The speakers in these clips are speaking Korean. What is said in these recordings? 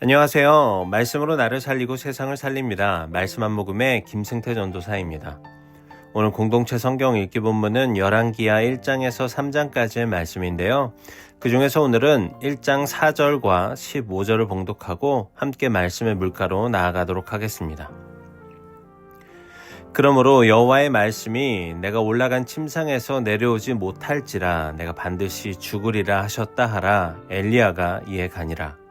안녕하세요. 말씀으로 나를 살리고 세상을 살립니다. 말씀 한 모금의 김승태 전도사입니다. 오늘 공동체 성경 읽기 본문은 열왕기하 1장에서 3장까지의 말씀인데요. 그 중에서 오늘은 1장 4절과 15절을 봉독하고 함께 말씀의 물가로 나아가도록 하겠습니다. 그러므로 여호와의 말씀이 내가 올라간 침상에서 내려오지 못할지라 내가 반드시 죽으리라 하셨다 하라. 엘리야가 이에 가니라.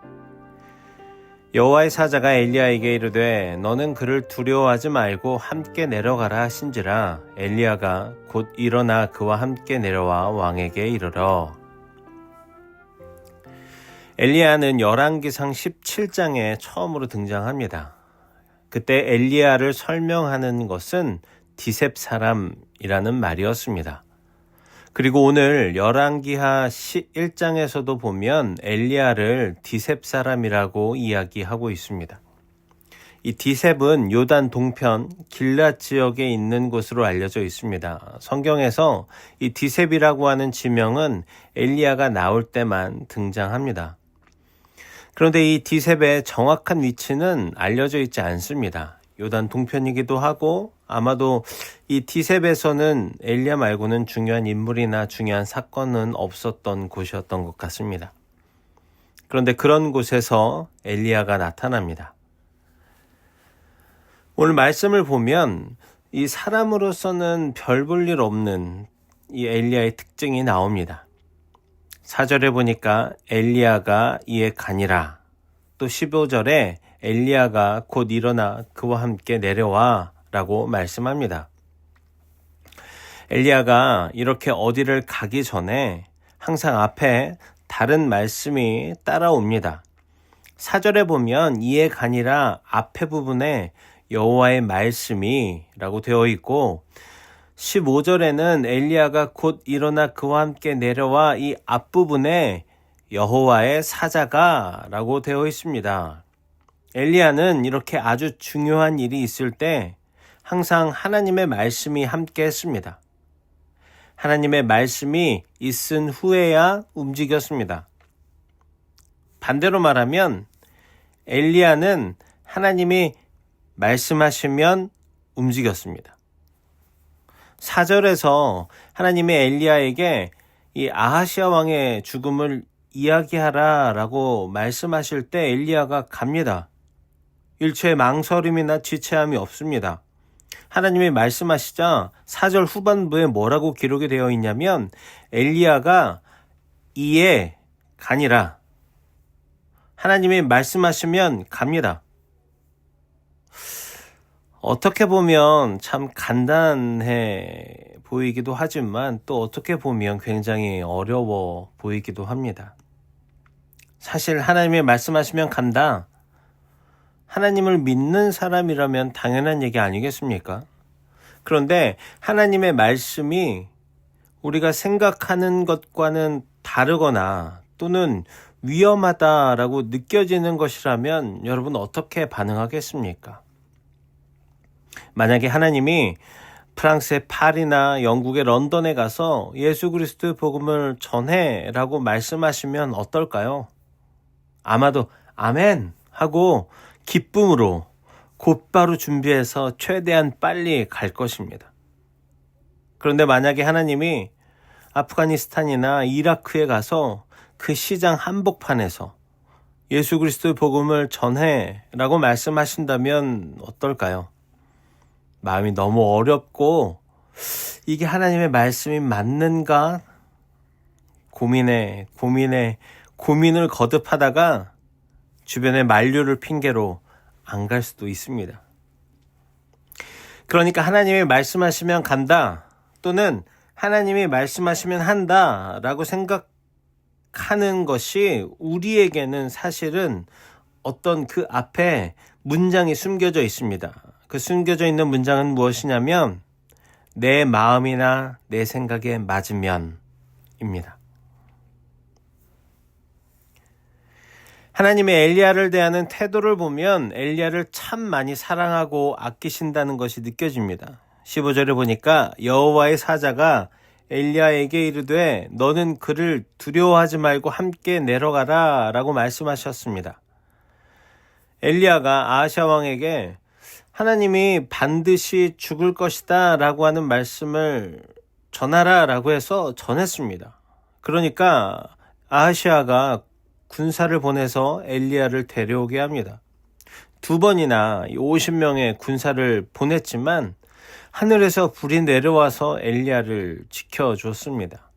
여호와의 사자가 엘리야에게 이르되 너는 그를 두려워하지 말고 함께 내려가라 하신지라. 엘리야가 곧 일어나 그와 함께 내려와 왕에게 이르러. 엘리야는 열왕기상 17장에 처음으로 등장합니다. 그때 엘리야를 설명하는 것은 디셉 사람이라는 말이었습니다. 그리고 오늘 열왕기하 1장에서도 보면 엘리야를 디셉 사람이라고 이야기하고 있습니다. 이 디셉은 요단 동편 길랏 지역에 있는 곳으로 알려져 있습니다. 성경에서 이 디셉이라고 하는 지명은 엘리야가 나올 때만 등장합니다. 그런데 이 디셉의 정확한 위치는 알려져 있지 않습니다. 요단 동편이기도 하고 아마도 이 디셉에서는 엘리야 말고는 중요한 인물이나 중요한 사건은 없었던 곳이었던 것 같습니다. 그런데 그런 곳에서 엘리야가 나타납니다. 오늘 말씀을 보면 이 사람으로서는 별 볼 일 없는 이 엘리야의 특징이 나옵니다. 4절에 보니까 엘리야가 이에 가니라. 또 15절에 엘리야가 곧 일어나 그와 함께 내려와 라고 말씀합니다. 엘리야가 이렇게 어디를 가기 전에 항상 앞에 다른 말씀이 따라옵니다. 4절에 보면 이에 가니라 앞에 부분에 여호와의 말씀이 라고 되어 있고 15절에는 엘리야가 곧 일어나 그와 함께 내려와 이 앞부분에 여호와의 사자가 라고 되어 있습니다. 엘리야는 이렇게 아주 중요한 일이 있을 때 항상 하나님의 말씀이 함께 했습니다. 하나님의 말씀이 있은 후에야 움직였습니다. 반대로 말하면 엘리야는 하나님이 말씀하시면 움직였습니다. 4절에서 하나님의 엘리야에게 이 아하시아 왕의 죽음을 이야기하라 라고 말씀하실 때 엘리야가 갑니다. 일체의 망설임이나 지체함이 없습니다. 하나님이 말씀하시자 4절 후반부에 뭐라고 기록이 되어 있냐면 엘리야가 이에 가니라. 하나님이 말씀하시면 갑니다. 어떻게 보면 참 간단해 보이기도 하지만 또 어떻게 보면 굉장히 어려워 보이기도 합니다. 사실 하나님이 말씀하시면 간다. 하나님을 믿는 사람이라면 당연한 얘기 아니겠습니까? 그런데 하나님의 말씀이 우리가 생각하는 것과는 다르거나 또는 위험하다라고 느껴지는 것이라면 여러분 어떻게 반응하겠습니까? 만약에 하나님이 프랑스의 파리나 영국의 런던에 가서 예수 그리스도의 복음을 전해라고 말씀하시면 어떨까요? 아마도 아멘 하고 기쁨으로 곧바로 준비해서 최대한 빨리 갈 것입니다. 그런데 만약에 하나님이 아프가니스탄이나 이라크에 가서 그 시장 한복판에서 예수 그리스도의 복음을 전해라고 말씀하신다면 어떨까요? 마음이 너무 어렵고 이게 하나님의 말씀이 맞는가 고민을 거듭하다가 주변의 만류를 핑계로 안 갈 수도 있습니다. 그러니까 하나님이 말씀하시면 간다 또는 하나님이 말씀하시면 한다 라고 생각하는 것이 우리에게는 사실은 어떤 그 앞에 문장이 숨겨져 있습니다. 그 숨겨져 있는 문장은 무엇이냐면 내 마음이나 내 생각에 맞으면 입니다. 하나님의 엘리야를 대하는 태도를 보면 엘리야를 참 많이 사랑하고 아끼신다는 것이 느껴집니다. 15절에 보니까 여호와의 사자가 엘리야에게 이르되 너는 그를 두려워하지 말고 함께 내려가라 라고 말씀하셨습니다. 엘리야가 아하시아 왕에게 하나님이 반드시 죽을 것이다 라고 하는 말씀을 전하라 라고 해서 전했습니다. 그러니까 아하시아가 군사를 보내서 엘리야를 데려오게 합니다. 2번이나 50명의 군사를 보냈지만 하늘에서 불이 내려와서 엘리야를 지켜줬습니다.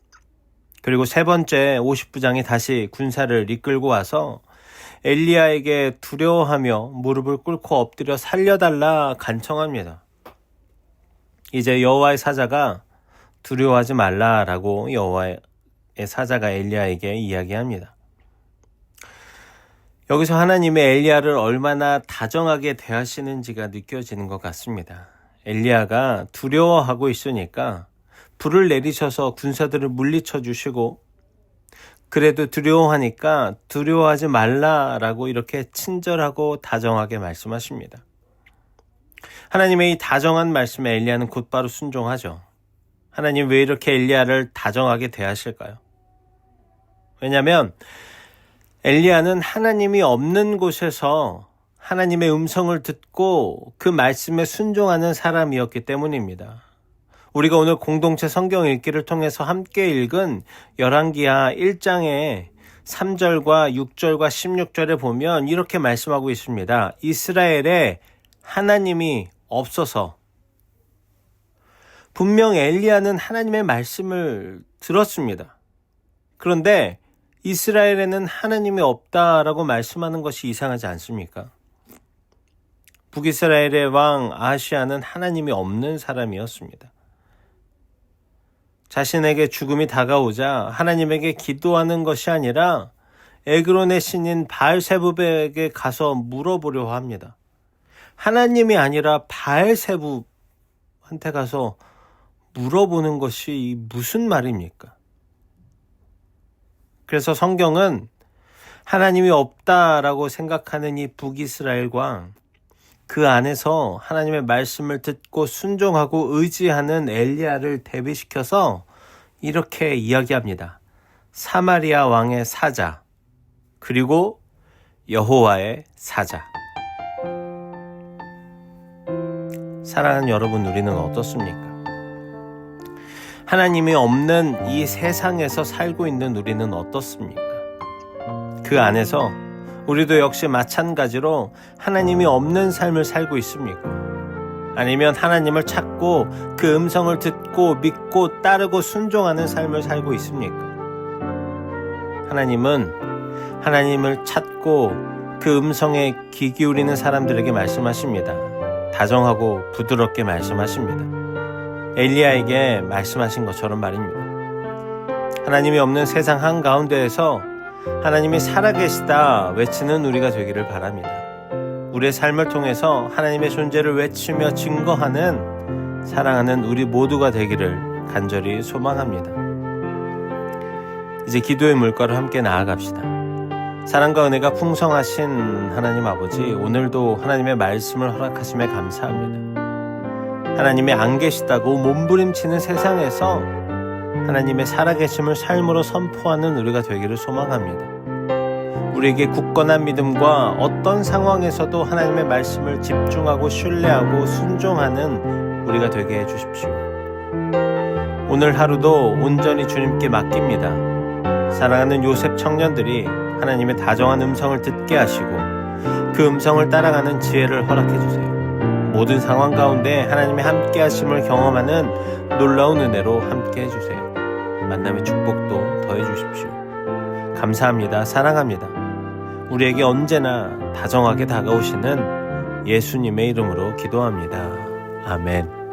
그리고 3번째 50부장이 다시 군사를 이끌고 와서 엘리야에게 두려워하며 무릎을 꿇고 엎드려 살려달라 간청합니다. 이제 여호와의 사자가 두려워하지 말라라고 여호와의 사자가 엘리야에게 이야기합니다. 여기서 하나님의 엘리야를 얼마나 다정하게 대하시는지가 느껴지는 것 같습니다. 엘리야가 두려워하고 있으니까 불을 내리셔서 군사들을 물리쳐 주시고, 그래도 두려워하니까 두려워하지 말라라고 이렇게 친절하고 다정하게 말씀하십니다. 하나님의 이 다정한 말씀에 엘리야는 곧바로 순종하죠. 하나님 왜 이렇게 엘리야를 다정하게 대하실까요? 왜냐하면 엘리야는 하나님이 없는 곳에서 하나님의 음성을 듣고 그 말씀에 순종하는 사람이었기 때문입니다. 우리가 오늘 공동체 성경 읽기를 통해서 함께 읽은 열왕기하 1장의 3절과 6절과 16절에 보면 이렇게 말씀하고 있습니다. 이스라엘에 하나님이 없어서. 분명 엘리야는 하나님의 말씀을 들었습니다. 그런데 이스라엘에는 하나님이 없다라고 말씀하는 것이 이상하지 않습니까? 북이스라엘의 왕 아하시아는 하나님이 없는 사람이었습니다. 자신에게 죽음이 다가오자 하나님에게 기도하는 것이 아니라 에그론의 신인 바알세붑에게 가서 물어보려 합니다. 하나님이 아니라 바알세붑한테 가서 물어보는 것이 무슨 말입니까? 그래서 성경은 하나님이 없다라고 생각하는 이 북이스라엘과 그 안에서 하나님의 말씀을 듣고 순종하고 의지하는 엘리야를 대비시켜서 이렇게 이야기합니다. 사마리아 왕의 사자, 그리고 여호와의 사자. 사랑하는 여러분, 우리는 어떻습니까? 하나님이 없는 이 세상에서 살고 있는 우리는 어떻습니까? 그 안에서 우리도 역시 마찬가지로 하나님이 없는 삶을 살고 있습니까? 아니면 하나님을 찾고 그 음성을 듣고 믿고 따르고 순종하는 삶을 살고 있습니까? 하나님은 하나님을 찾고 그 음성에 귀 기울이는 사람들에게 말씀하십니다. 다정하고 부드럽게 말씀하십니다. 엘리야에게 말씀하신 것처럼 말입니다. 하나님이 없는 세상 한가운데에서 하나님이 살아계시다 외치는 우리가 되기를 바랍니다. 우리의 삶을 통해서 하나님의 존재를 외치며 증거하는 사랑하는 우리 모두가 되기를 간절히 소망합니다. 이제 기도의 물가로 함께 나아갑시다. 사랑과 은혜가 풍성하신 하나님 아버지, 오늘도 하나님의 말씀을 허락하심에 감사합니다. 하나님이 안 계시다고 몸부림치는 세상에서 하나님의 살아계심을 삶으로 선포하는 우리가 되기를 소망합니다. 우리에게 굳건한 믿음과 어떤 상황에서도 하나님의 말씀을 집중하고 신뢰하고 순종하는 우리가 되게 해주십시오. 오늘 하루도 온전히 주님께 맡깁니다. 사랑하는 요셉 청년들이 하나님의 다정한 음성을 듣게 하시고 그 음성을 따라가는 지혜를 허락해 주세요. 모든 상황 가운데 하나님의 함께 하심을 경험하는 놀라운 은혜로 함께 해주세요. 만남의 축복도 더해 주십시오. 감사합니다. 사랑합니다. 우리에게 언제나 다정하게 다가오시는 예수님의 이름으로 기도합니다. 아멘.